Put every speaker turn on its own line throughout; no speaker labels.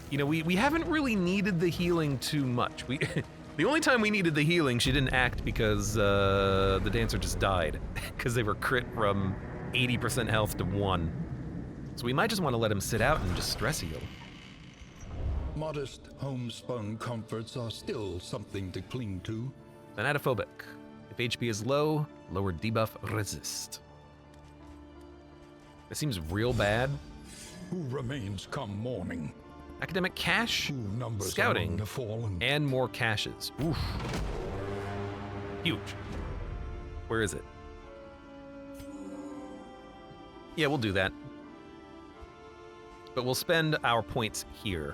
You know, we haven't really needed the healing too much. The only time we needed the healing, she didn't act because the dancer just died. Because they were crit from 80% health to 1. So we might just want to let him sit out and just stress heal.
Modest homespun comforts are still something to cling to.
Thanatophobic. If HP is low, lower debuff resist. That seems real bad.
Who remains come morning?
Academic cache,
Who numbers
scouting,
among the fallen?
and more caches. Oof. Huge. Where is it? Yeah, we'll do that. But we'll spend our points here.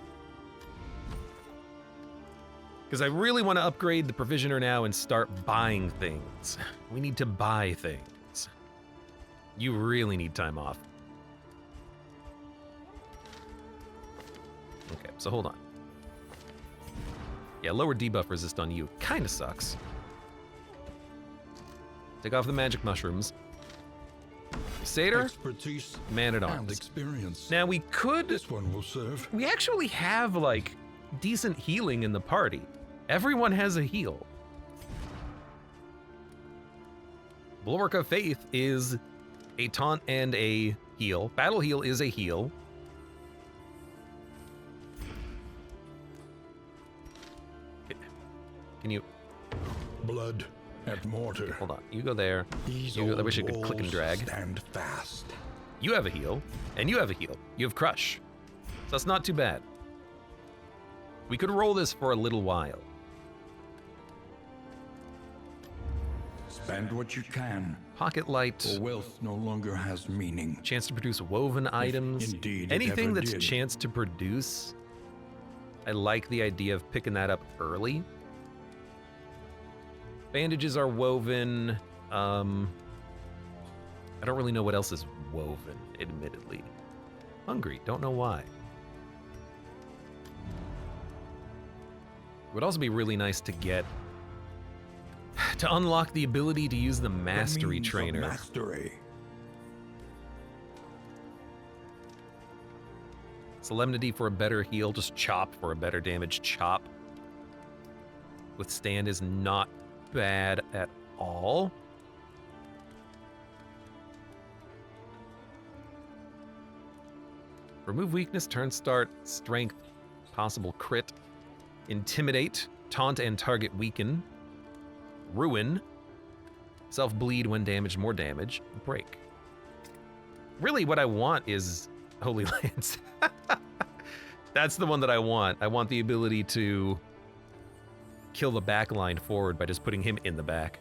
Because I really want to upgrade the Provisioner now and start buying things. We need to buy things. You really need time off. Okay, so hold on. Yeah, lower debuff resist on you kind of sucks. Take off the magic mushrooms. Satyr,
Expertise
man at
and
arms.
experience.
Now we could.
This one will serve.
We actually have like decent healing in the party. Everyone has a heal. Bulwark of Faith is a taunt and a heal. Battle heal is a heal. Can you?
Blood and mortar.
Hold on. You go there.
These
You go, I
old
wish I could click and
walls
drag.
Stand fast.
You have a heal, and you have a heal. You have Crush. So that's not too bad. We could roll this for a little while.
Spend what you can,
Pocket Light.
or wealth no longer has meaning.
Chance to produce woven items.
indeed it
Anything
ever
that's
did.
chance to produce. I like the idea of picking that up early. Bandages are woven. I don't really know what else is woven, admittedly. Hungry, don't know why. It would also be really nice to get to unlock the ability to use the mastery
means of
trainer.
Mastery.
Solemnity for a better heal, just chop for a better damage chop. Withstand is not bad at all. Remove weakness, turn start, strength, possible crit. Intimidate, taunt and target weaken. Ruin, self-bleed when damaged, more damage. Break. Really what I want is Holy Lance. That's the one that I want. I want the ability to kill the back line forward by just putting him in the back.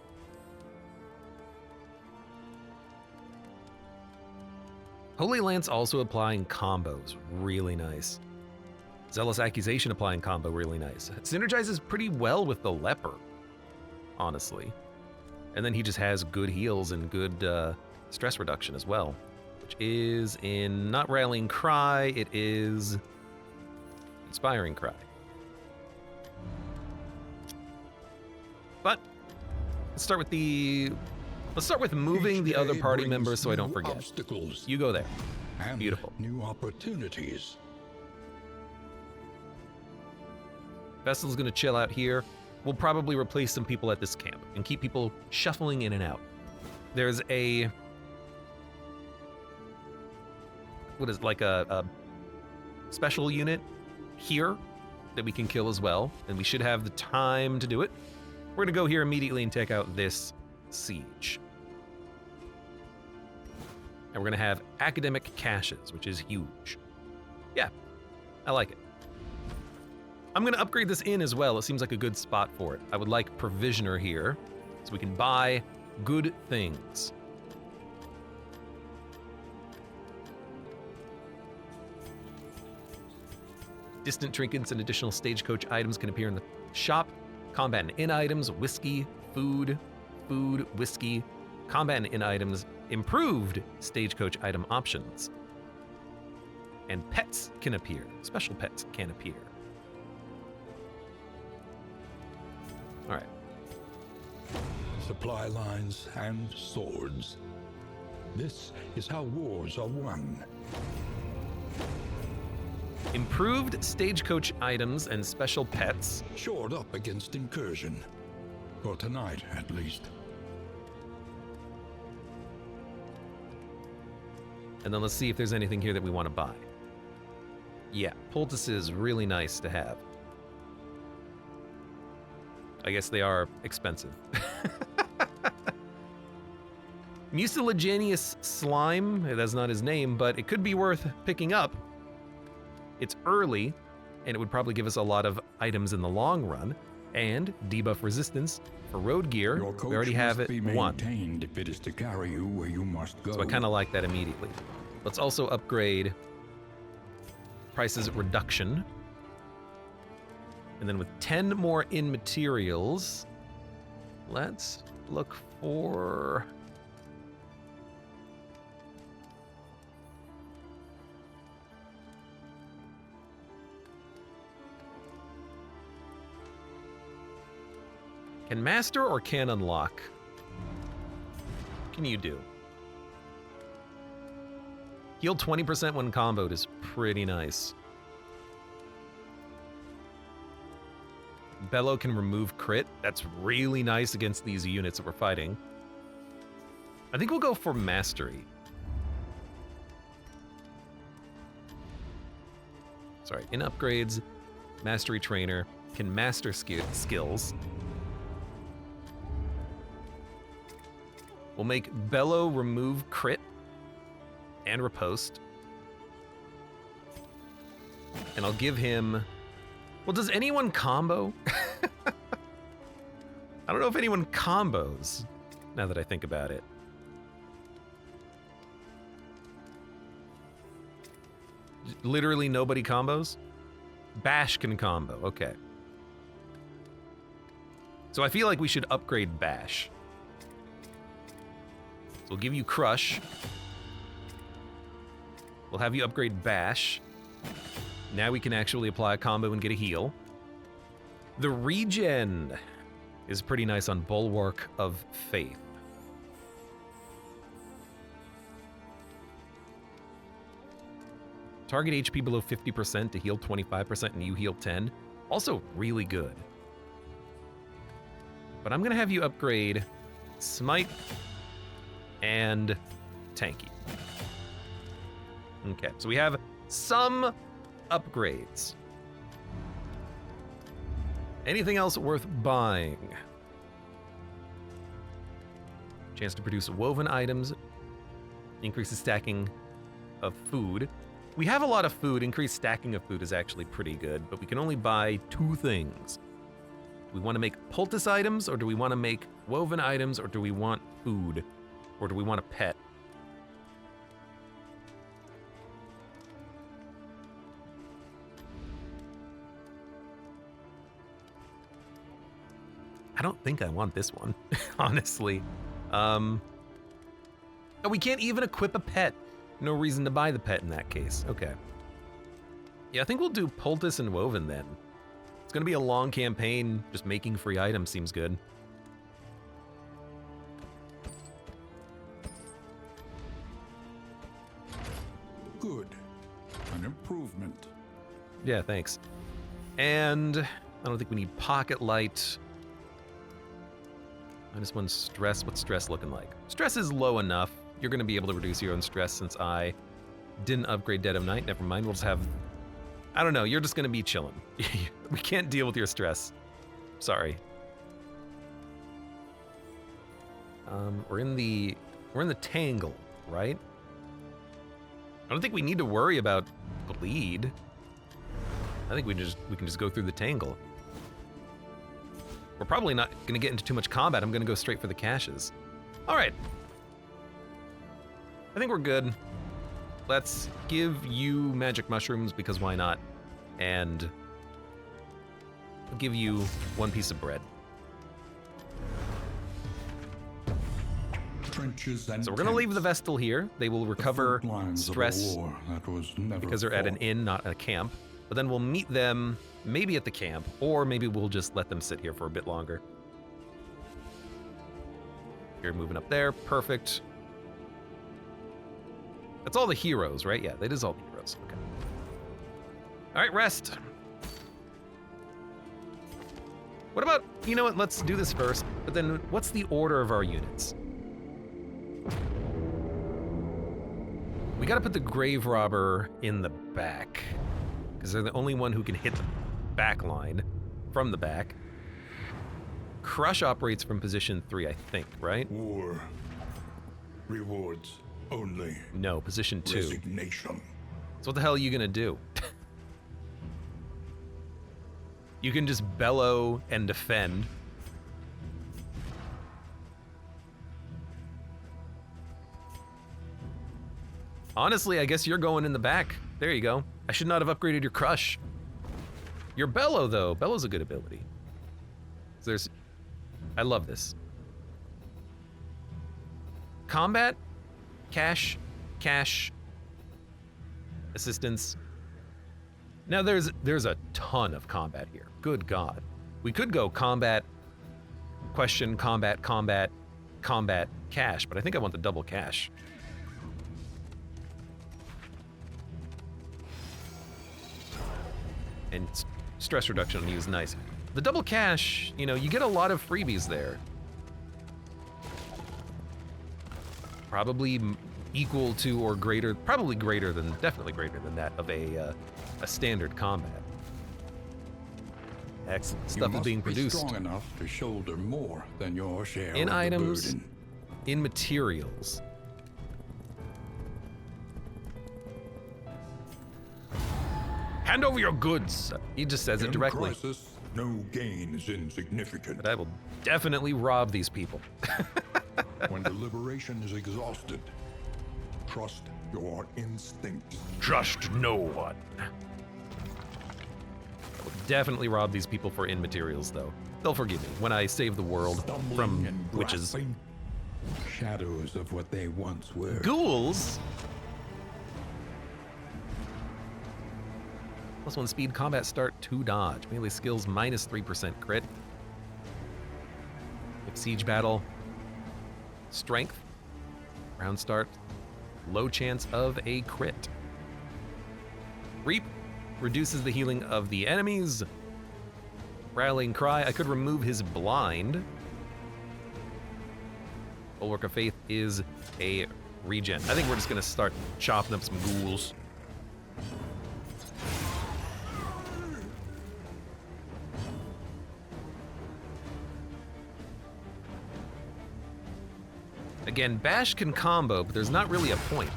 Holy Lance also applying combos, really nice. Zealous Accusation applying combo, really nice. It synergizes pretty well with the Leper, honestly. And then he just has good heals and good stress reduction as well, which is in not Rallying Cry, it is Inspiring Cry. But let's start with moving the other party members so I don't forget.
Obstacles
You go there.
and
Beautiful.
new opportunities.
Vessel's gonna chill out here. We'll probably replace some people at this camp and keep people shuffling in and out. There's a, what is it, like a special unit here that we can kill as well, and we should have the time to do it. We're gonna go here immediately and take out this siege. And we're gonna have academic caches, which is huge. Yeah, I like it. I'm gonna upgrade this inn as well. It seems like a good spot for it. I would like Provisioner here, so we can buy good things. Distant trinkets and additional stagecoach items can appear in the shop. Combat and inn items, whiskey, food, whiskey. Combat and inn items, improved stagecoach item options. And pets can appear. Special pets can appear. All right.
Supply lines and swords. This is how wars are won.
Improved stagecoach items and special pets.
Shored up against incursion. For tonight, at least.
And then let's see if there's anything here that we want to buy. Yeah, poultice is really nice to have. I guess they are expensive. Mucilaginous slime, that's not his name, but it could be worth picking up. It's early, and it would probably give us a lot of items in the long run, and debuff resistance for road gear.
Your coach
We already have
must
it
be
one.
maintained if it is to carry you where you must go.
So I kind of like that immediately. Let's also upgrade prices reduction. And then with 10 more in materials, let's look for... Can master or can unlock? What can you do? Heal 20% when comboed is pretty nice. Bellow can remove crit. That's really nice against these units that we're fighting. I think we'll go for mastery. Sorry, in upgrades, mastery trainer can master skills. We'll make Bellow remove crit and riposte. And I'll give him... Well, does anyone combo? I don't know if anyone combos, now that I think about it. Literally nobody combos? Bash can combo, okay. So I feel like we should upgrade Bash. So we'll give you Crush. We'll have you upgrade Bash. Now we can actually apply a combo and get a heal. The regen is pretty nice on Bulwark of Faith. Target HP below 50% to heal 25% and you heal 10. Also really good. But I'm gonna have you upgrade Smite and Tanky. Okay, so we have some upgrades. Anything else worth buying? Chance to produce woven items. Increases stacking of food. We have a lot of food. Increased stacking of food is actually pretty good, but we can only buy 2 things. Do we want to make poultice items, or do we want to make woven items, or do we want food? Or do we want a pet? I don't think I want this one, honestly. Oh, we can't even equip a pet. No reason to buy the pet in that case. Okay. Yeah, I think we'll do poultice and woven then. It's gonna be a long campaign. Just making free items seems good.
Good. An improvement.
Yeah, thanks. And I don't think we need pocket light. -1 stress. What's stress looking like? Stress is low enough. You're going to be able to reduce your own stress since I didn't upgrade Dead of Night. Never mind. We'll just have... I don't know. You're just going to be chilling. We can't deal with your stress. Sorry. We're in the tangle, right? I don't think we need to worry about bleed. I think we can just go through the tangle. We're probably not going to get into too much combat. I'm going to go straight for the caches. All right. I think we're good. Let's give you magic mushrooms, because why not? And I'll give you 1 piece of bread.
Trenches and
So we're going to leave the Vestal here. They will recover stress because they're at an inn, not a camp. But then we'll meet them maybe at the camp, or maybe we'll just let them sit here for a bit longer. You're moving up there. Perfect. That's all the heroes, right? Yeah, that is all the heroes. Okay. All right, rest. What about, you know what, let's do this first, but then what's the order of our units? We gotta put the Grave Robber in the back, because they're the only one who can hit the back line from the back. Crush operates from position 3, I think, right?
War rewards only
No, position 2.
resignation.
So what the hell are you gonna do? You can just bellow and defend. Honestly, I guess you're going in the back. There you go. I should not have upgraded your crush. Your bellow, though. Bellow's a good ability. I love this. Combat, cash, assistance. Now there's a ton of combat here. Good God. We could go combat, question, combat, cash, but I think I want the double cash. And stress reduction on you is nice. The double cash, you know, you get a lot of freebies there. Probably equal to or greater, probably greater than, definitely greater than that of a standard combat. Excellent stuff is being produced.
You must be strong enough to shoulder more than your share
In
of
items,
the burden.
in materials. Hand over your goods. He just says it
In
directly.
crisis, no gain is insignificant.
But I will definitely rob these people.
When deliberation is exhausted, trust your instincts.
Trust no one. I will definitely rob these people for in materials, though. They'll forgive me when I save the world
Stumbling
from
and
witches.
grasping, shadows of what they once were.
Ghouls? +1 speed, combat start, 2 dodge. Melee skills, -3% crit. If siege battle, strength, round start, low chance of a crit. Reap reduces the healing of the enemies. Rallying cry, I could remove his blind. Bulwark of Faith is a regen. I think we're just gonna start chopping up some ghouls. Again, Bash can combo, but there's not really a point.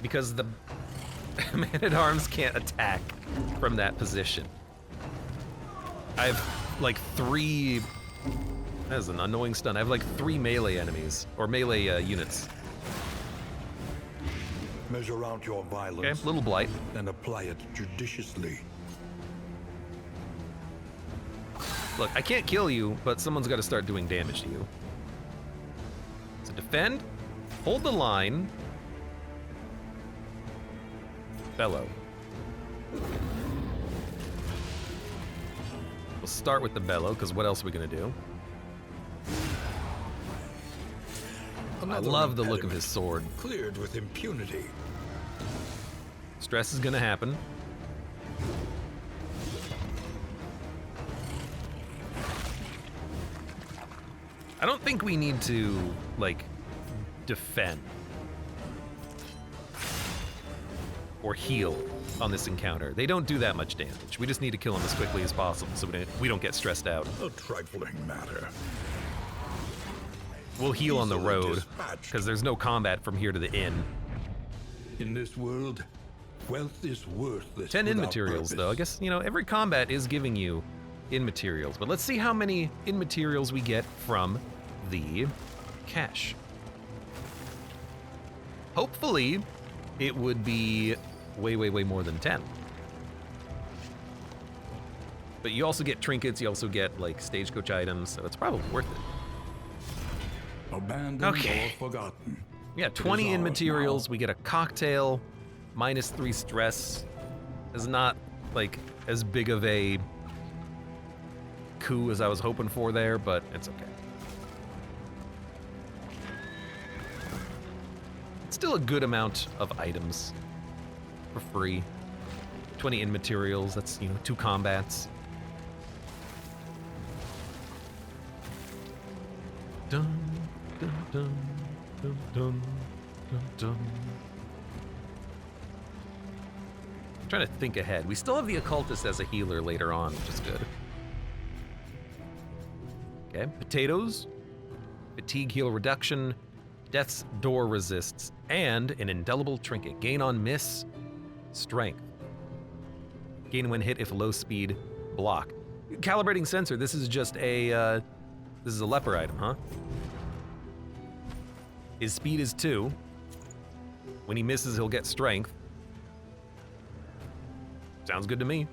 Because the Man-at-Arms can't attack from that position. I have like 3... That is an annoying stun. I have like 3 melee enemies, or melee units.
Measure out your violence.
Okay, little blight.
And apply it judiciously.
Look, I can't kill you, but someone's got to start doing damage to you. So defend, hold the line, bellow. We'll start with the bellow, because what else are we going to do? I love the look of his sword.
Cleared with impunity.
Stress is going to happen. I don't think we need to, like, defend or heal on this encounter. They don't do that much damage. We just need to kill them as quickly as possible so we don't get stressed out.
A trifling matter.
We'll heal on the
Easily
road
dispatched.
because there's no combat from here to the inn.
In this world, wealth is worthless.
10 in
without
materials, though. I
purpose.
guess, you know, every combat is giving you in materials. But let's see how many in materials we get from the cache. Hopefully, it would be way, way, way more than 10. But you also get trinkets, you also get, like, stagecoach items, so it's probably worth it.
Abandoned
Okay.
or forgotten.
Yeah,
It
20
is
in
ours
materials,
now.
we get a cocktail, -3 stress. Is not, like, as big of a coup as I was hoping for there, but it's okay. It's still a good amount of items. for free. 20 in materials, that's, 2 combats. Dun, dun, dun, dun, dun, dun, dun. I'm trying to think ahead. We still have the occultist as a healer later on, which is good. Okay, potatoes, fatigue heal reduction, death's door resists, and an indelible trinket. Gain on miss, strength. Gain when hit if low speed, block. Calibrating sensor, this is just a, this is a leper item, huh? His speed is 2. When he misses, he'll get strength. Sounds good to me.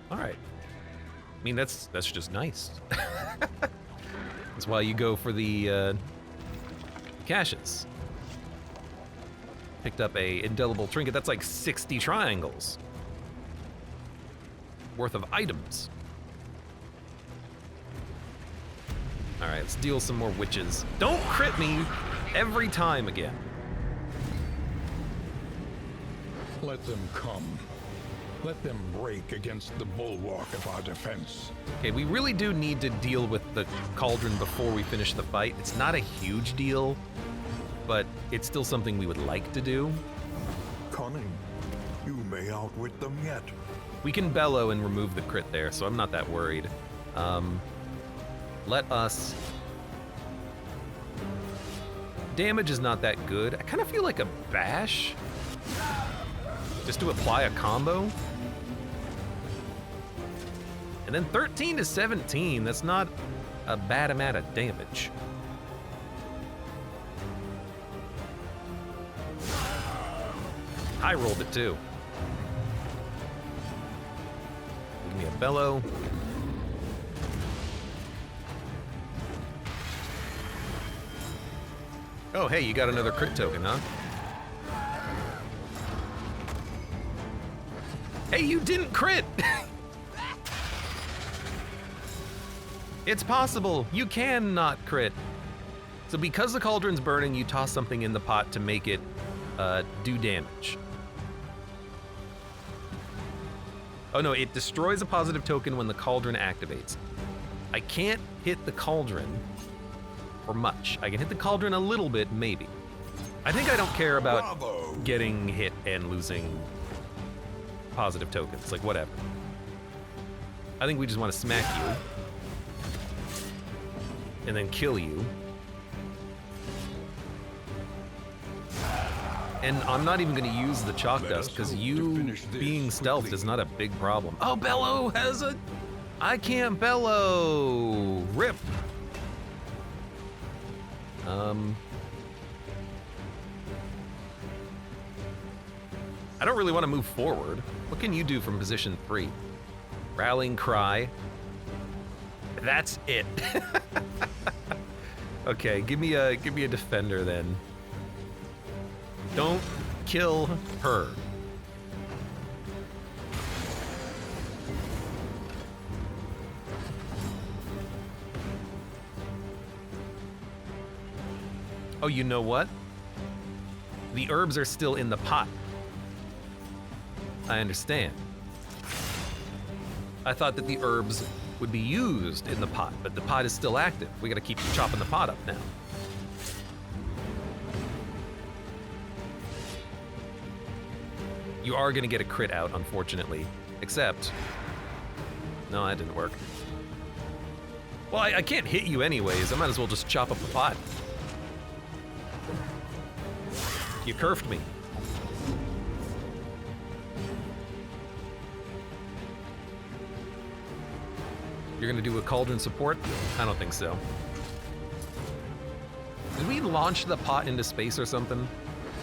All right. I mean, that's just nice. That's why you go for the caches. Picked up a indelible trinket. That's like 60 triangles worth of items. All right, let's deal some more witches. Don't crit me every time again.
Let them come. Let them break against the bulwark of our defense.
Okay, we really do need to deal with the cauldron before we finish the fight. It's not a huge deal, but it's still something we would like to do.
Cunning. You may outwit them yet.
We can bellow and remove the crit there, so I'm not that worried. Let us... Damage is not that good. I kind of feel like a bash. Just to apply a combo. And then 13 to 17, that's not a bad amount of damage. I rolled it too. Give me a bellow. Oh, hey, you got another crit token, huh? Hey, you didn't crit! It's possible. You can not crit. So because the cauldron's burning, you toss something in the pot to make it do damage. Oh no, it destroys a positive token when the cauldron activates. I can't hit the cauldron for much. I can hit the cauldron a little bit, maybe. I think I don't care about getting hit and losing positive tokens, like whatever. I think we just want to smack you and then kill you. And I'm not even going to use the chalk dust because you being stealthed is not a big problem. Oh, bellow has a... I can't bellow. Rip. I don't really want to move forward. What can you do from position 3? Rallying cry. That's it. Okay, give me a defender then. Don't kill her. Oh, you know what? The herbs are still in the pot. I understand. I thought that the herbs would be used in the pot, but the pot is still active. We gotta keep chopping the pot up now. You are gonna get a crit out, unfortunately. Except... No, that didn't work. Well, I can't hit you anyways. I might as well just chop up the pot. You curved me. You're gonna do a cauldron support? I don't think so. Did we launch the pot into space or something?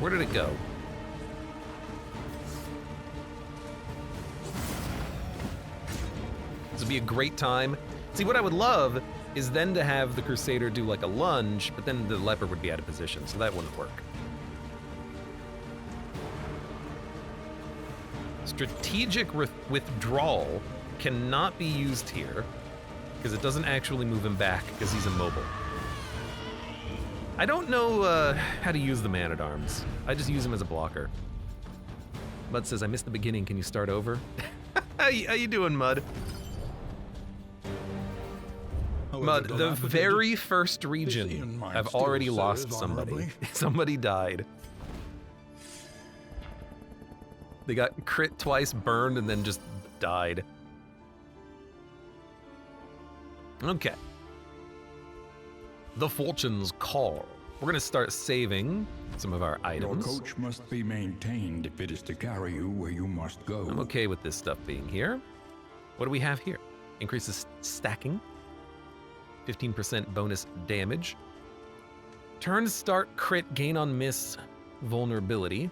Where did it go? This would be a great time. See, what I would love is then to have the Crusader do like a lunge, but then the leper would be out of position, so that wouldn't work. Strategic withdrawal cannot be used here, because it doesn't actually move him back because he's immobile. I don't know how to use the Man-at-Arms. I just use him as a blocker. Mud says, I missed the beginning. Can you start over? How you doing, Mud? Mud, the very first region, I've already lost somebody. Somebody died. They got crit twice, burned, and then just died. Okay. The Fortune's Call. We're gonna start saving some of our items.
Your coach must be maintained if it is to carry you where you must go.
I'm okay with this stuff being here. What do we have here? Increases stacking. 15% bonus damage. Turn start crit gain on miss vulnerability.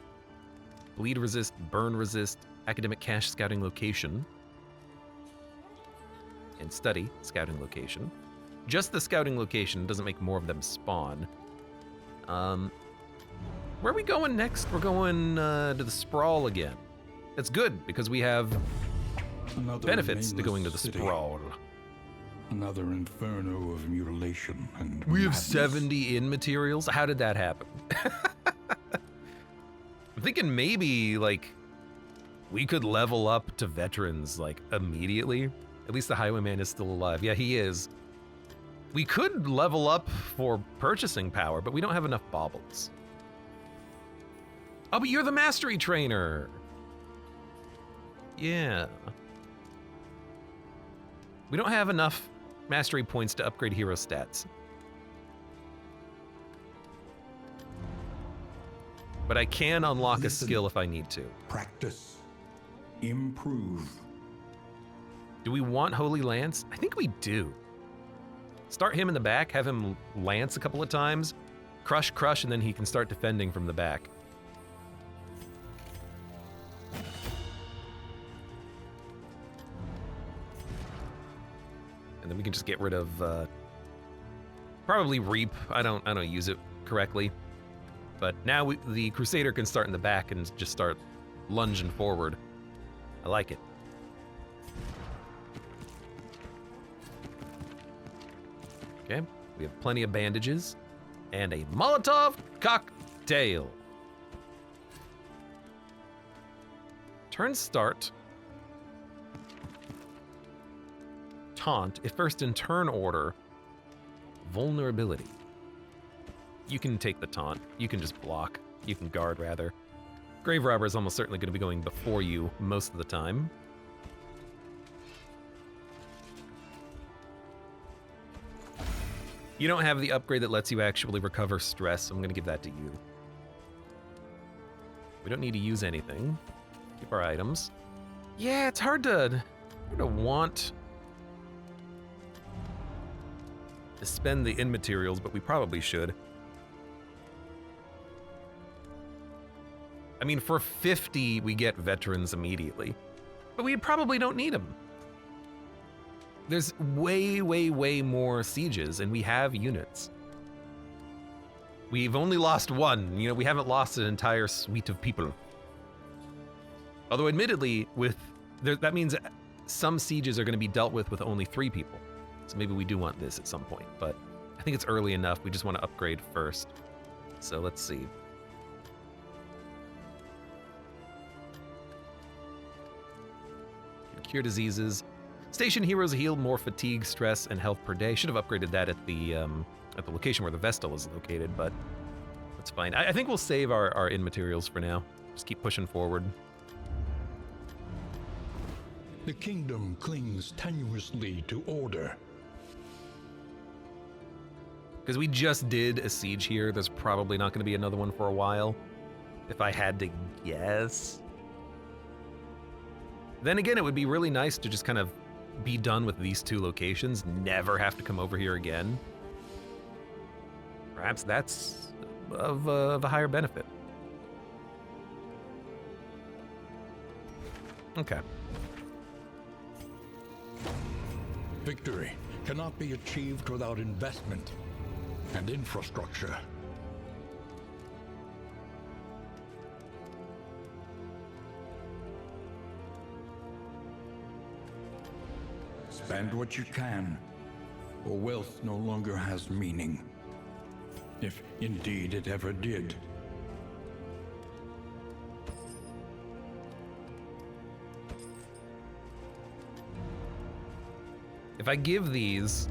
Bleed resist, burn resist, academic cache scouting location. And study scouting location. Just the scouting location doesn't make more of them spawn. Where are we going next? We're going to the Sprawl again. That's good because we have
Another
benefits to
nameless
going to the
city.
Sprawl.
Another inferno of mutilation and
We have
madness.
70 in materials. How did that happen? I'm thinking maybe like we could level up to veterans like immediately. At least the Highwayman is still alive. Yeah, he is. We could level up for purchasing power, but we don't have enough baubles. Oh, but you're the mastery trainer. Yeah. We don't have enough mastery points to upgrade hero stats. But I can unlock a skill if I need to.
Practice. Improve.
Do we want Holy Lance? I think we do. Start him in the back, have him lance a couple of times, crush, and then he can start defending from the back. And then we can just get rid of probably Reap. I don't use it correctly. But now the Crusader can start in the back and just start lunging forward. I like it. Okay, we have plenty of bandages and a Molotov cocktail. Turn start. Taunt, if first in turn order. Vulnerability. You can take the taunt. You can just block. You can guard, rather. Grave Robber is almost certainly going to be going before you most of the time. You don't have the upgrade that lets you actually recover stress, so I'm going to give that to you. We don't need to use anything. Keep our items. Yeah, it's hard to want to spend the in materials, but we probably should. I mean, for 50, we get veterans immediately, but we probably don't need them. There's way more sieges, and we have units. We've only lost one. You know, we haven't lost an entire suite of people. Although, admittedly, that means some sieges are going to be dealt with only 3 people. So maybe we do want this at some point, but I think it's early enough. We just want to upgrade first. So let's see. Cure diseases. Station heroes heal more fatigue, stress, and health per day. Should have upgraded that at the location where the Vestal is located, but that's fine. I think we'll save our in materials for now. Just keep pushing forward.
The kingdom clings tenuously to order.
Because we just did a siege here, there's probably not going to be another one for a while, if I had to guess. Then again, it would be really nice to just kind of be done with these 2 locations, never have to come over here again. Perhaps that's of a higher benefit. Okay.
Victory cannot be achieved without investment and infrastructure. Spend what you can or wealth no longer has meaning. If indeed it ever did.
If I give these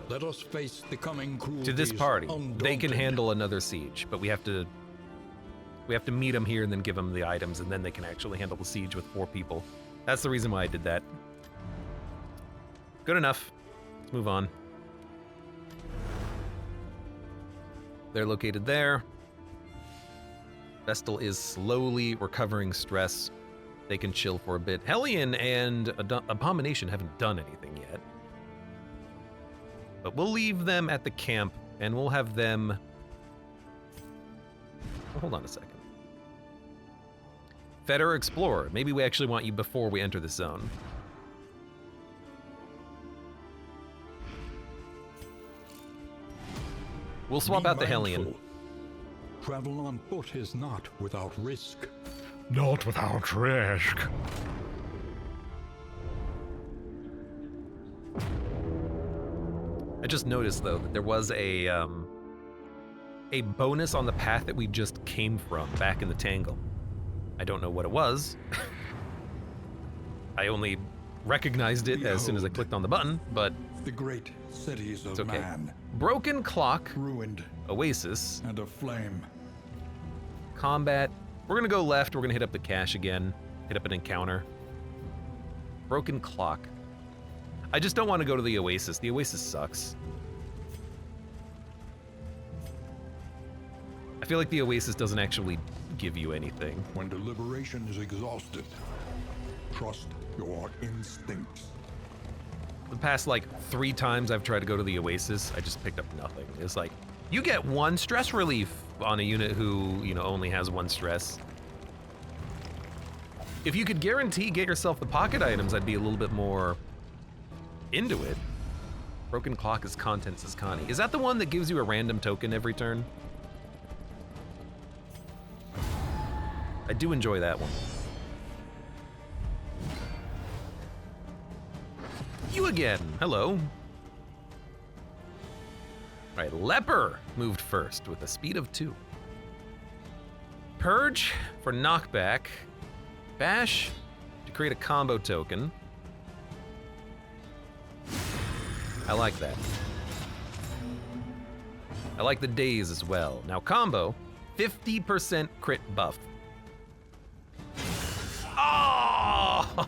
Let us face the coming cruelties
to this party, they can
undaunted.
handle another siege, but we have to meet them here and then give them the items, and then they can actually handle the siege with 4 people. That's the reason why I did that. Good enough. Let's move on. They're located there. Vestal is slowly recovering stress. They can chill for a bit. Hellion and Abomination haven't done anything yet. But we'll leave them at the camp, and we'll have them... Oh, hold on a second. Feder Explorer. Maybe we actually want you before we enter the zone. We'll swap
Be
out the Hellion.
mindful. Travel on foot is not without risk.
Not without risk.
I just noticed, though, that there was a bonus on the path that we just came from back in the Tangle. I don't know what it was. I only recognized it as soon as I clicked on the button, but
The great cities of
it's okay.
man,
Broken Clock,
ruined
Oasis,
and aflame.
Combat. We're gonna go left, we're gonna hit up the cache again, hit up an encounter. Broken Clock. I just don't want to go to the Oasis. The Oasis sucks. I feel like the Oasis doesn't actually give you anything.
When deliberation is exhausted, trust your instincts.
The past, like, 3 times I've tried to go to the Oasis, I just picked up nothing. It's like, you get 1 stress relief on a unit who, you know, only has 1 stress. If you could guarantee get yourself the pocket items, I'd be a little bit more into it. Broken Clock is content, says Connie. Is that the one that gives you a random token every turn? I do enjoy that one. You again. Hello. All right, Leper moved first with a speed of 2. Purge for knockback. Bash to create a combo token. I like that. I like the days as well. Now combo, 50% crit buff. Oh!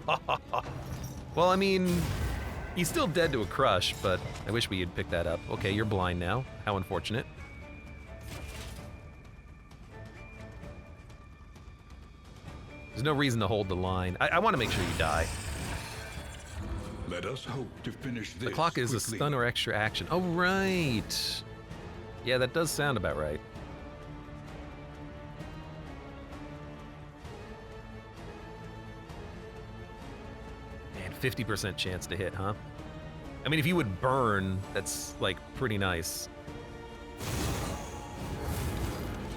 Well, I mean, he's still dead to a crush, but I wish we had picked that up. Okay, you're blind now. How unfortunate. There's no reason to hold the line. I want to make sure you die.
Let us hope to finish this
The clock is a
quickly.
stun or extra action. Oh, right. Yeah, that does sound about right. Man, 50% chance to hit, huh? I mean, if you would burn, that's, like, pretty nice.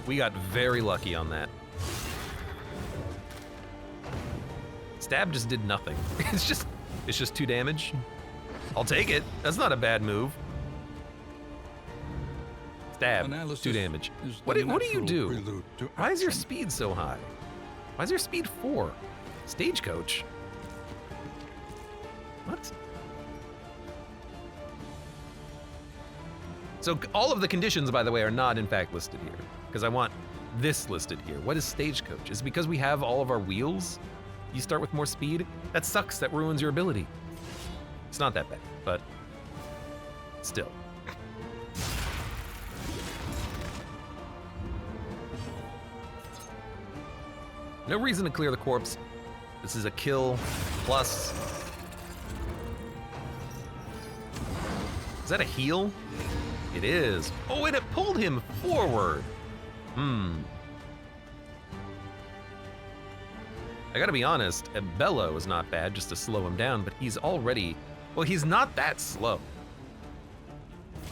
We got very lucky on that. Stab just did nothing. It's just 2 damage. I'll take it. That's not a bad move. Stab,
Analysis
2 damage.
is the
What do you
natural
do?
prelude to
Why is your
action.
speed so high? Why is your speed 4? Stagecoach. What? So all of the conditions, by the way, are not in fact listed here, because I want this listed here. What is Stagecoach? Is it because we have all of our wheels? You start with more speed? That sucks, that ruins your ability. It's not that bad, but still. No reason to clear the corpse. This is a kill plus. Is that a heal? It is. Oh, and it pulled him forward. I gotta be honest, a bellow is not bad just to slow him down, but he's already, well, he's not that slow.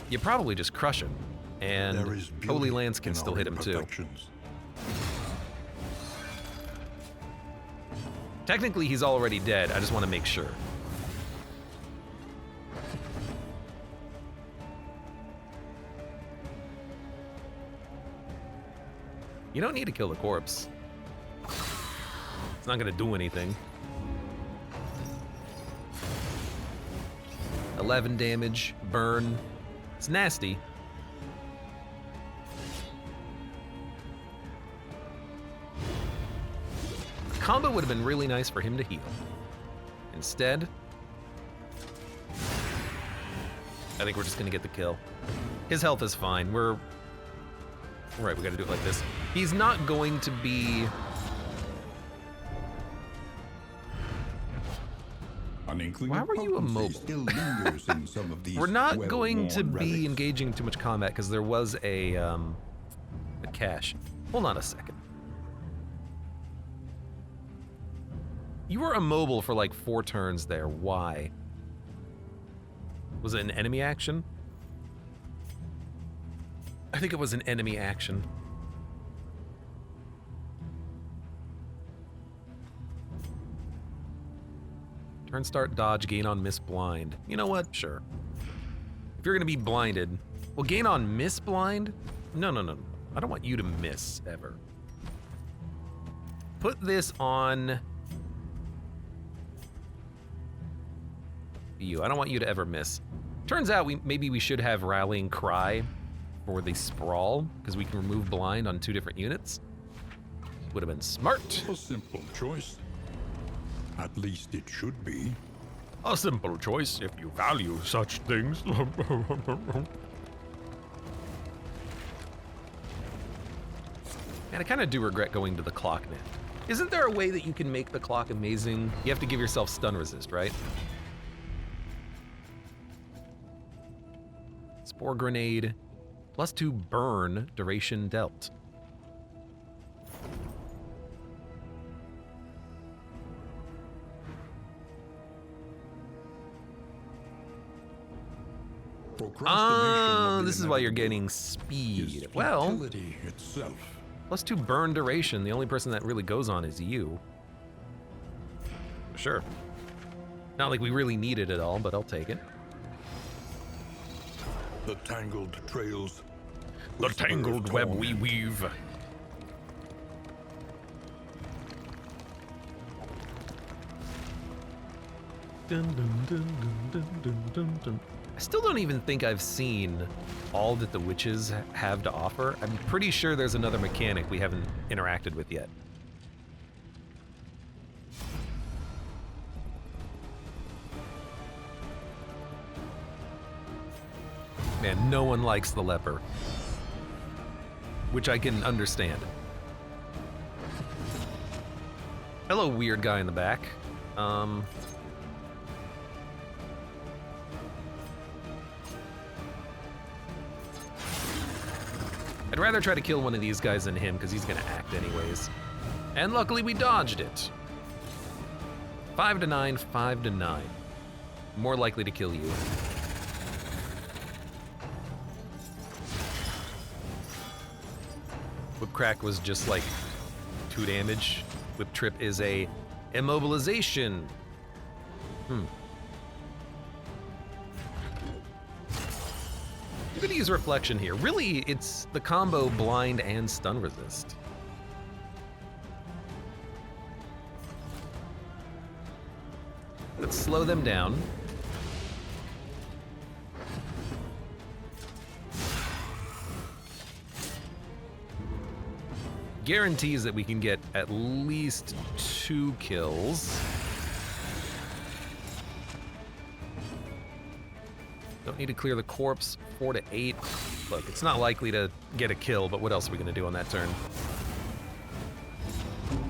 You probably just crush him, and
There is beauty
Holy Lance can
in
still
our
hit him too.
imperfections.
Technically, he's already dead. I just want to make sure. You don't need to kill the corpse. It's not gonna do anything. 11 damage, burn. It's nasty. Combo would have been really nice for him to heal. Instead, I think we're just gonna get the kill. His health is fine. We're right, we gotta do it like this. He's not going to be Why were you immobile?
Still lingers in some of these
we're not going to
well-worn
be
relics.
engaging in too much combat because there was a cache. Hold on a second. You were immobile for like 4 turns there. Why? Was it an enemy action? I think it was an enemy action. Turn start dodge, gain on miss blind. You know what? Sure. If you're gonna be blinded, well, gain on miss blind? No. I don't want you to miss ever. Put this on you. I don't want you to ever miss. Turns out maybe we should have rallying cry for the sprawl because we can remove blind on 2 different units. Would have been smart.
A simple choice. At least it should be.
A simple choice if you value such things. And I kind of do regret going to the clock now. Isn't there a way that you can make the clock amazing? You have to give yourself stun resist, right? Spore grenade, +2 burn, duration dealt. This is why you're getting speed. Well,
futility itself.
+2 burn duration. The only person that really goes on is you. Sure. Not like we really need it at all, but I'll take it.
The tangled trails.
The
whisper of
tangled web
torment.
we weave. Dun, dun, dun, dun, dun, dun, dun. I still don't even think I've seen all that the witches have to offer. I'm pretty sure there's another mechanic we haven't interacted with yet. Man, no one likes the leper. Which I can understand. Hello, weird guy in the back. I'd rather try to kill one of these guys than him, because he's gonna act anyways. And luckily we dodged it. 5 to 9, 5 to 9. More likely to kill you. Whip crack was just like 2 damage. Whip trip is a immobilization. I'm gonna use reflection here. Really, it's the combo blind and stun resist. Let's slow them down. Guarantees that we can get at least 2 kills. Don't need to clear the corpse. 4 to 8. Look, it's not likely to get a kill, but what else are we gonna do on that turn?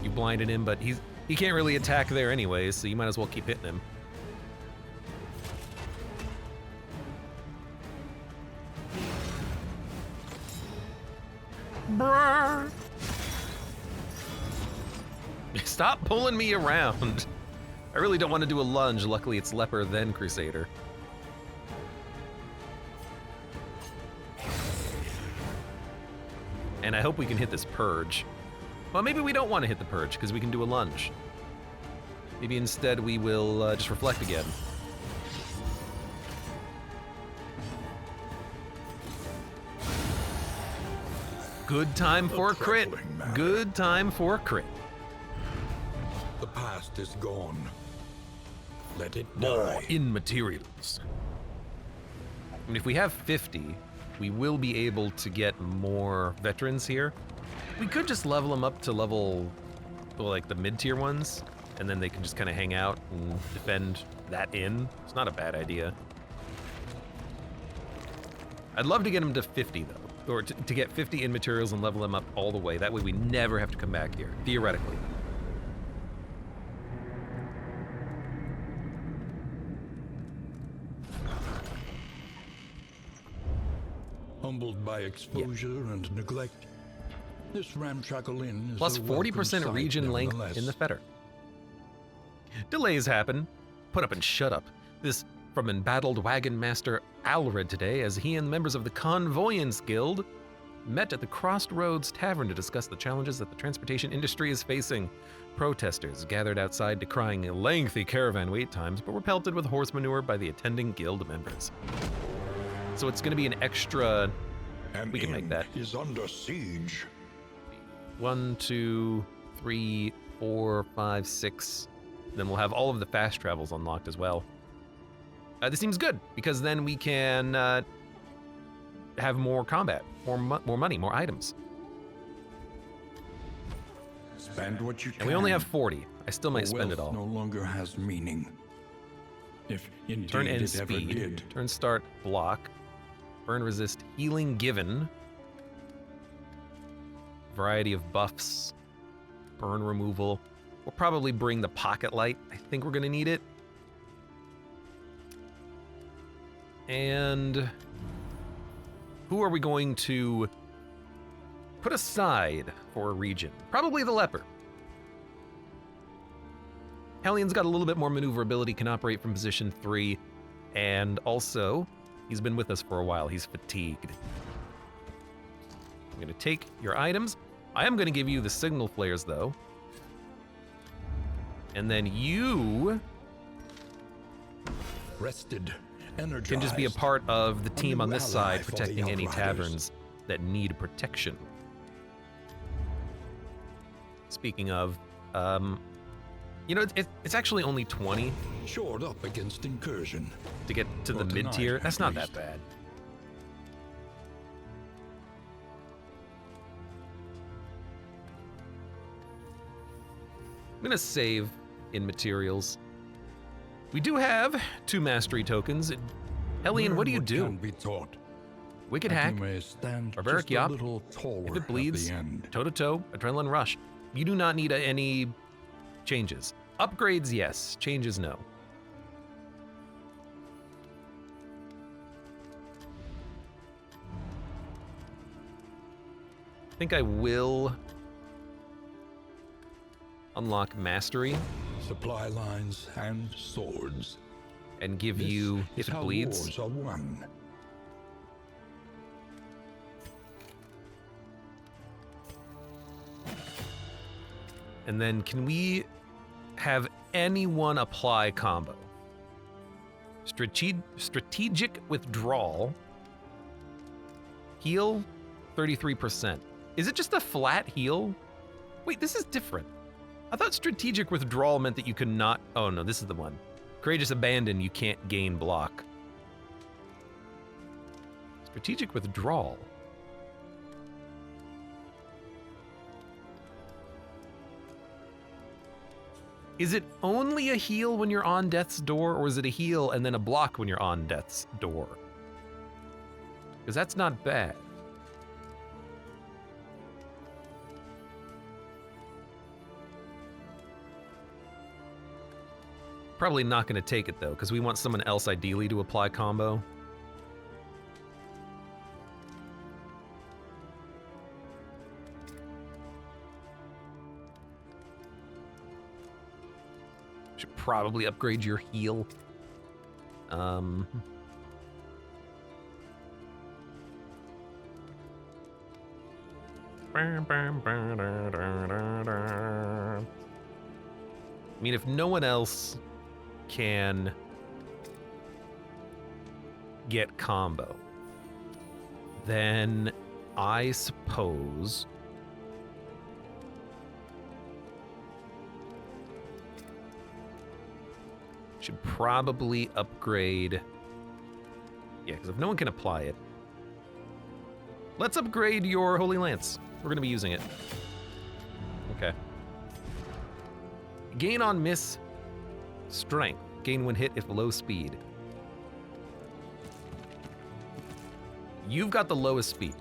You blinded him, but he can't really attack there anyways, so you might as well keep hitting him. Brrr. Stop pulling me around. I really don't want to do a lunge. Luckily, it's Leper, then Crusader. And I hope we can hit this Purge. Well, maybe we don't want to hit the Purge, because we can do a lunge. Maybe instead we will just reflect again. Good time for a crit.
trifling matter.
Good time for a crit.
The past is gone. Let it
More
die.
in materials. I mean, if we have 50, we will be able to get more veterans here. We could just level them up to level, well, like the mid-tier ones, and then they can just kind of hang out and defend that inn. It's not a bad idea. I'd love to get them to 50, though, or to get 50 in materials and level them up all the way. That way we never have to come back here, theoretically.
Humbled by exposure and neglect, this ramshackle inn is
Plus
a welcome
40%
sight
region length
nevertheless.
in the fetter. Delays happen. Put up and shut up. This from embattled wagon master Alred today, as he and members of the Convoyance Guild met at the Crossroads Tavern to discuss the challenges that the transportation industry is facing. Protesters gathered outside decrying lengthy caravan wait times, but were pelted with horse manure by the attending guild members. So it's going to be an extra.
An
We can make
inn
that.
is under siege.
1, 2, 3, 4, 5, 6. Then we'll have all of the fast travels unlocked as well. This seems good, because then we can have more combat, more money, more items.
Spend what you can.
And we only have 40. I still might
for
spend it
wealth
all.
no longer has meaning. If indeed
Turn end
it ever
speed,
did.
turn start block, burn resist healing given, variety of buffs, burn removal. We'll probably bring the pocket light. I think we're gonna need it. And who are we going to put aside for a region? Probably the leper. Hellian's got a little bit more maneuverability, can operate from position 3, and also, he's been with us for a while. He's fatigued. I'm gonna take your items. I am gonna give you the signal flares, though. And then you
Rested, energized.
can just be a part of the team
new
on this
ally
side,
for the
protecting any
Outriders.
taverns that need protection. Speaking of, you know, it's actually only 20
shored up against incursion.
to get to the
Not tonight,
mid-tier. That's
at
not
least.
that bad. I'm gonna save in materials. We do have 2 mastery tokens. Hellion, what do you
Learn
do?
Can be taught.
Wicked
that
Hack,
you may stand
Barbaric
just a
Yop.
little taller
if it
at
bleeds,
the end.
toe-to-toe, Adrenaline Rush. You do not need any changes. Upgrades, yes. Changes, no. I think I will unlock Mastery
Supply lines and swords.
and give
This
you,
is
if it
how
bleeds,
wars are won.
and then can we have anyone apply combo? Strategic withdrawal. Heal 33%. Is it just a flat heal? Wait, this is different. I thought strategic withdrawal meant that you could not. Oh no, this is the one. Courageous abandon, you can't gain block. Strategic withdrawal. Is it only a heal when you're on death's door, or is it a heal and then a block when you're on death's door? Because that's not bad. Probably not going to take it though, because we want someone else ideally to apply combo. Should probably upgrade your heal. I mean, if no one else can get combo, then I suppose should probably upgrade. Yeah, because if no one can apply it, let's upgrade your Holy Lance. We're going to be using it. Okay. Gain on miss, strength. Gain when hit if low speed. You've got the lowest speed.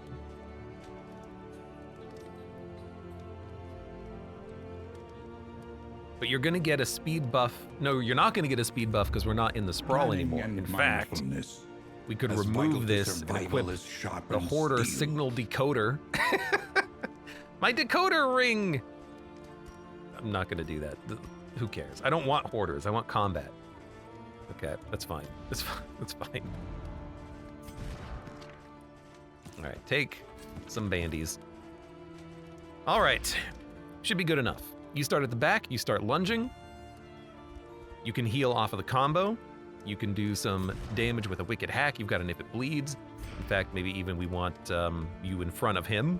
But you're gonna get a speed buff. No, you're not gonna get a speed buff because we're not in the sprawl anymore. In fact, we could remove this and equip the Hoarder signal decoder. My decoder ring! I'm not gonna do that. Who cares? I don't want Hoarders, I want combat. Okay, that's fine. That's fine. That's fine. All right, take some bandies. All right, should be good enough. You start at the back, you start lunging. You can heal off of the combo. You can do some damage with a wicked hack. You've got an if it bleeds. In fact, maybe even we want you in front of him.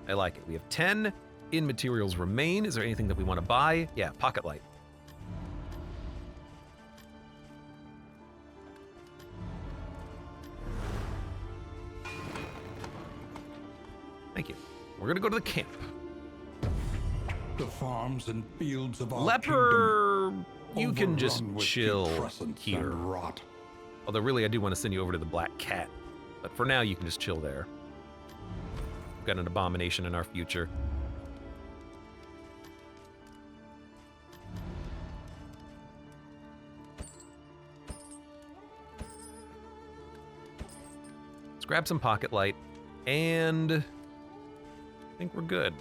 I like it. We have 10 in materials remain. Is there anything that we want to buy? Yeah, pocket light. Thank you. We're gonna go to the camp.
The farms and fields of our
Leper,
kingdom,
you can just
overrun with
chill
putrescence
here.
and rot.
Although really I do want to send you over to the Black Cat. But for now you can just chill there. We've got an abomination in our future. Let's grab some pocket light and I think we're good.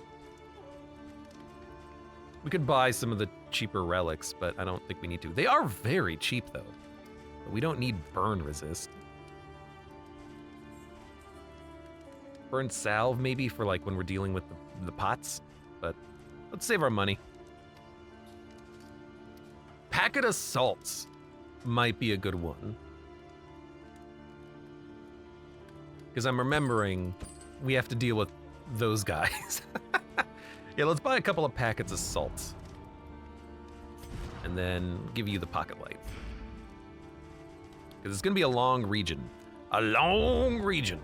We could buy some of the cheaper relics, but I don't think we need to. They are very cheap, though. But we don't need burn resist. Burn salve, maybe, for like when we're dealing with the pots. But let's save our money. Packet assaults might be a good one. Because I'm remembering we have to deal with those guys. Yeah, let's buy a couple of packets of salt. And then give you the pocket light. Because it's going to be a long region. A long region.